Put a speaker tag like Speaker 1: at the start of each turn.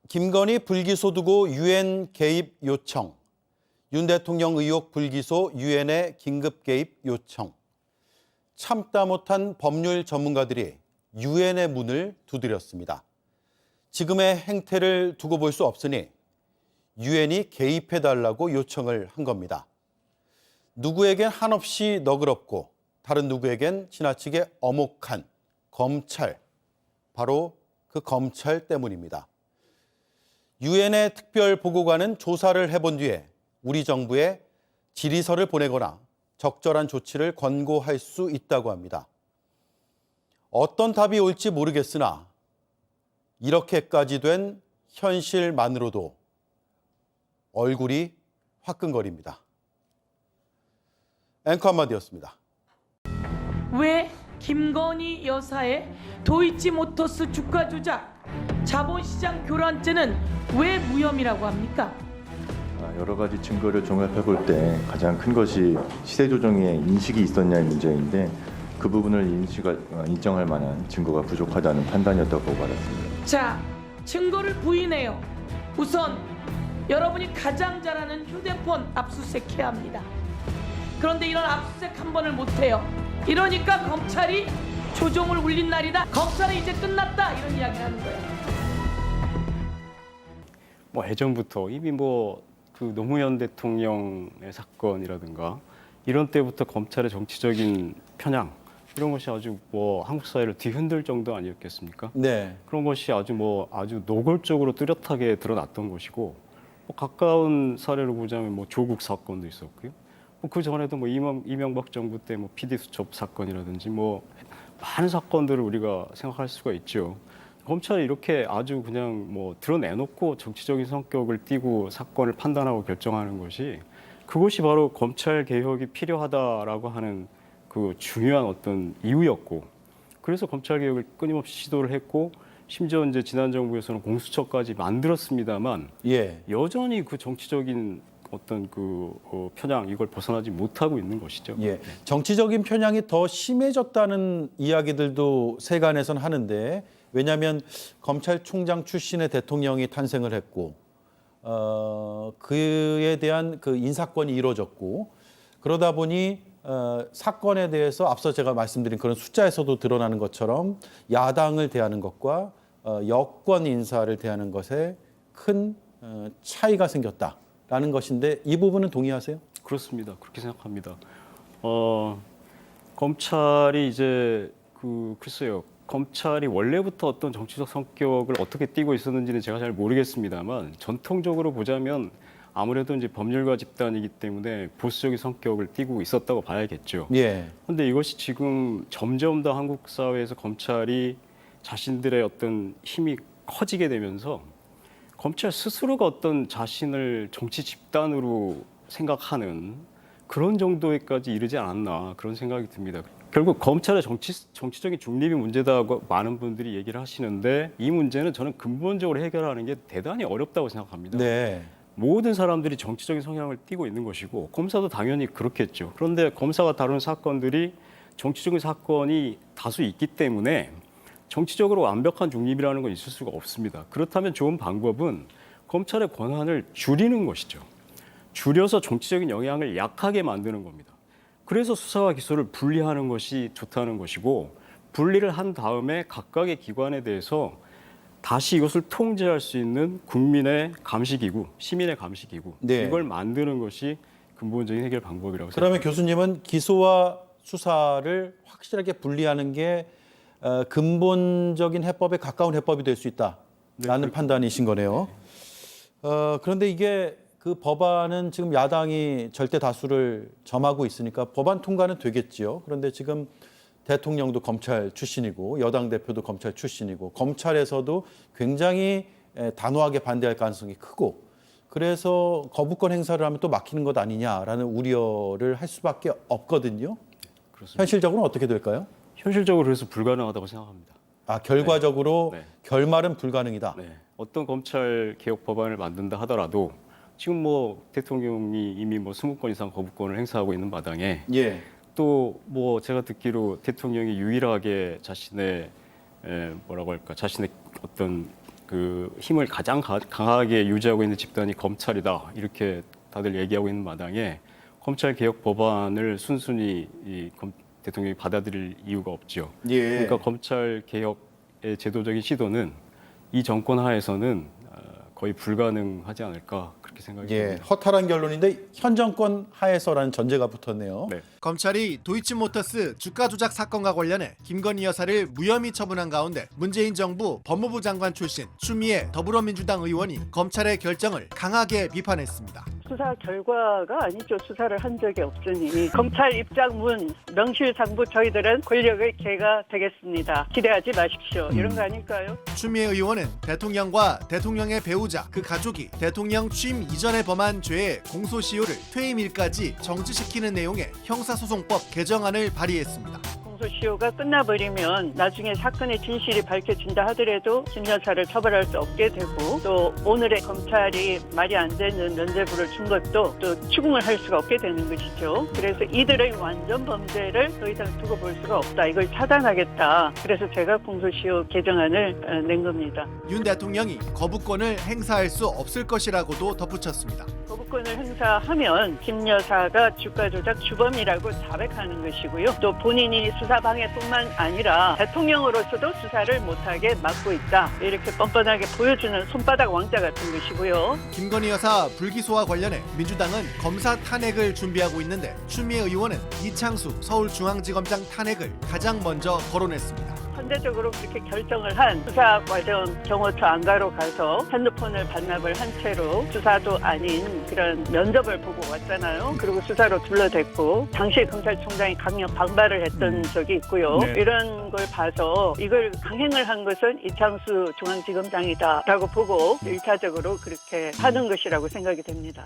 Speaker 1: 김건희 불기소 두고 유엔 개입 요청, 윤 대통령 의혹 불기소 유엔의 긴급 개입 요청. 참다 못한 법률 전문가들이 유엔의 문을 두드렸습니다. 지금의 행태를 두고 볼 수 없으니 유엔이 개입해달라고 요청을 한 겁니다. 누구에겐 한없이 너그럽고 다른 누구에겐 지나치게 엄혹한 검찰, 바로 그 검찰 때문입니다. 유엔의 특별보고관은 조사를 해본 뒤에 우리 정부에 질의서를 보내거나 적절한 조치를 권고할 수 있다고 합니다. 어떤 답이 올지 모르겠으나 이렇게까지 된 현실만으로도 얼굴이 화끈거립니다. 앵커 한마디였습니다.
Speaker 2: 왜 김건희 여사의 도이치모터스 주가 조작, 자본시장 교란죄는 왜 무혐의라고 합니까?
Speaker 3: 여러 가지 증거를 종합해 볼 때 가장 큰 것이 시세 조정에 인식이 있었냐의 문제인데 그 부분을 인정할 만한 증거가 부족하다는 판단이었다고 받았습니다.
Speaker 2: 자, 증거를 부인해요. 우선 여러분이 가장 잘하는 휴대폰 압수수색해야 합니다. 그런데 이런 압수수색 한 번을 못해요. 이러니까 검찰이 조종을 울린 날이다. 검찰은 이제 끝났다. 이런 이야기를 하는 거예요.
Speaker 4: 예전부터 이미 그 노무현 대통령의 사건이라든가 이런 때부터 검찰의 정치적인 편향 이런 것이 아주 한국 사회를 뒤흔들 정도 아니었겠습니까?
Speaker 1: 네.
Speaker 4: 그런 것이 아주 노골적으로 뚜렷하게 드러났던 것이고 가까운 사례로 보자면 조국 사건도 있었고요. 그 전에도 이명박 정부 때 PD 수첩 사건이라든지 많은 사건들을 우리가 생각할 수가 있죠. 검찰이 이렇게 아주 그냥 드러내놓고 정치적인 성격을 띠고 사건을 판단하고 결정하는 것이 그것이 바로 검찰 개혁이 필요하다라고 하는 그 중요한 어떤 이유였고 그래서 검찰 개혁을 끊임없이 시도를 했고 심지어 이제 지난 정부에서는 공수처까지 만들었습니다만 여전히 그 정치적인 어떤 편향 이걸 벗어나지 못하고 있는 것이죠.
Speaker 1: 정치적인 편향이 더 심해졌다는 이야기들도 세간에서는 하는데 왜냐하면 검찰총장 출신의 대통령이 탄생을 했고 그에 대한 그 인사권이 이루어졌고 그러다 보니 사건에 대해서 앞서 제가 말씀드린 그런 숫자에서도 드러나는 것처럼 야당을 대하는 것과 여권 인사를 대하는 것에 큰 차이가 생겼다라는 것인데 이 부분은 동의하세요?
Speaker 4: 그렇습니다. 그렇게 생각합니다. 검찰이 이제 글쎄요. 검찰이 원래부터 어떤 정치적 성격을 어떻게 띠고 있었는지는 제가 잘 모르겠습니다만 전통적으로 보자면 아무래도 이제 법률가 집단이기 때문에 보수적인 성격을 띠고 있었다고 봐야겠죠. 그런데 이것이 지금 점점 더 한국 사회에서 검찰이 자신들의 어떤 힘이 커지게 되면서 검찰 스스로가 어떤 자신을 정치 집단으로 생각하는 그런 정도에까지 이르지 않았나 그런 생각이 듭니다. 결국 검찰의 정치적인 중립이 문제다고 많은 분들이 얘기를 하시는데 이 문제는 저는 근본적으로 해결하는 게 대단히 어렵다고 생각합니다. 모든 사람들이 정치적인 성향을 띠고 있는 것이고 검사도 당연히 그렇겠죠. 그런데 검사가 다루는 사건들이 정치적인 사건이 다수 있기 때문에 정치적으로 완벽한 중립이라는 건 있을 수가 없습니다. 그렇다면 좋은 방법은 검찰의 권한을 줄이는 것이죠. 줄여서 정치적인 영향을 약하게 만드는 겁니다. 그래서 수사와 기소를 분리하는 것이 좋다는 것이고 분리를 한 다음에 각각의 기관에 대해서 다시 이것을 통제할 수 있는 국민의 감시기구, 시민의 감시기구 이걸 만드는 것이 근본적인 해결 방법이라고 생각합니다.
Speaker 1: 그러면 교수님은 기소와 수사를 확실하게 분리하는 게 근본적인 해법에 가까운 해법이 될 수 있다라는 판단이신 거네요. 그런데 이게 그 법안은 지금 야당이 절대 다수를 점하고 있으니까 법안 통과는 되겠지요. 그런데 지금 대통령도 검찰 출신이고 여당 대표도 검찰 출신이고 검찰에서도 굉장히 단호하게 반대할 가능성이 크고 그래서 거부권 행사를 하면 또 막히는 것 아니냐라는 우려를 할 수밖에 없거든요.
Speaker 4: 그렇습니다.
Speaker 1: 현실적으로는 어떻게 될까요?
Speaker 4: 현실적으로 그래서 불가능하다고 생각합니다.
Speaker 1: 결과적으로 결말은 불가능이다.
Speaker 4: 어떤 검찰 개혁 법안을 만든다 하더라도 지금 대통령이 이미 20건 이상 거부권을 행사하고 있는 마당에 또 제가 듣기로 대통령이 유일하게 자신의 자신의 어떤 그 힘을 가장 강하게 유지하고 있는 집단이 검찰이다 이렇게 다들 얘기하고 있는 마당에 검찰 개혁 법안을 순순히 대통령이 받아들일 이유가 없죠.
Speaker 1: 예.
Speaker 4: 그러니까 검찰 개혁의 제도적인 시도는 이 정권 하에서는 거의 불가능하지 않을까 그렇게 생각이
Speaker 1: 예,
Speaker 4: 듭니다.
Speaker 1: 허탈한 결론인데 현 정권 하에서라는 전제가 붙었네요.
Speaker 4: 네.
Speaker 5: 검찰이 도이치모터스 주가 조작 사건과 관련해 김건희 여사를 무혐의 처분한 가운데 문재인 정부 법무부 장관 출신 추미애 더불어민주당 의원이 검찰의 결정을 강하게 비판했습니다.
Speaker 6: 수사 결과가 아니죠. 수사를 한 적이 없으니 검찰 입장문 명실상부 저희들은 권력의 개가 되겠습니다. 기대하지 마십시오. 이런 거 아닐까요?
Speaker 5: 추미애 의원은 대통령과 대통령의 배우자 그 가족이 대통령 취임 이전에 범한 죄의 공소시효를 퇴임일까지 정지시키는 내용의 형사소송법 개정안을 발의했습니다.
Speaker 6: 공소시효가 끝나버리면 나중에 사건의 진실이 밝혀진다 하더라도 김 여사를 처벌할 수 없게 되고 또 오늘의 검찰이 말이 안 되는 면죄부를 준 것도 또 추궁을 할 수가 없게 되는 것이죠. 그래서 이들의 완전 범죄를 더 이상 두고 볼 수가 없다. 이걸 차단하겠다. 그래서 제가 공소시효 개정안을 낸 겁니다.
Speaker 5: 윤 대통령이 거부권을 행사할 수 없을 것이라고도 덧붙였습니다.
Speaker 6: 거부권을 행사하면 김 여사가 주가 조작 주범이라고 자백하는 것이고요. 또 본인이 수사 방해뿐만 아니라 대통령으로서도 수사를 못하게 막고 있다. 이렇게 뻔뻔하게 보여주는 손바닥 왕자 같은 것이고요.
Speaker 5: 김건희 여사 불기소와 관련해 민주당은 검사 탄핵을 준비하고 있는데 추미애 의원은 이창수 서울중앙지검장 탄핵을 가장 먼저 거론했습니다.
Speaker 6: 선제적으로 그렇게 결정을 한 수사 과정 경호처 안가로 가서 핸드폰을 반납을 한 채로 수사도 아닌 그런 면접을 보고 왔잖아요. 그리고 수사로 둘러댔고 당시에 검찰총장이 강력 반발을 했던 적이 있고요.
Speaker 1: 네.
Speaker 6: 이런 걸 봐서 이걸 강행을 한 것은 이창수 중앙지검장이다라고 보고 1차적으로 그렇게 하는 것이라고 생각이 됩니다.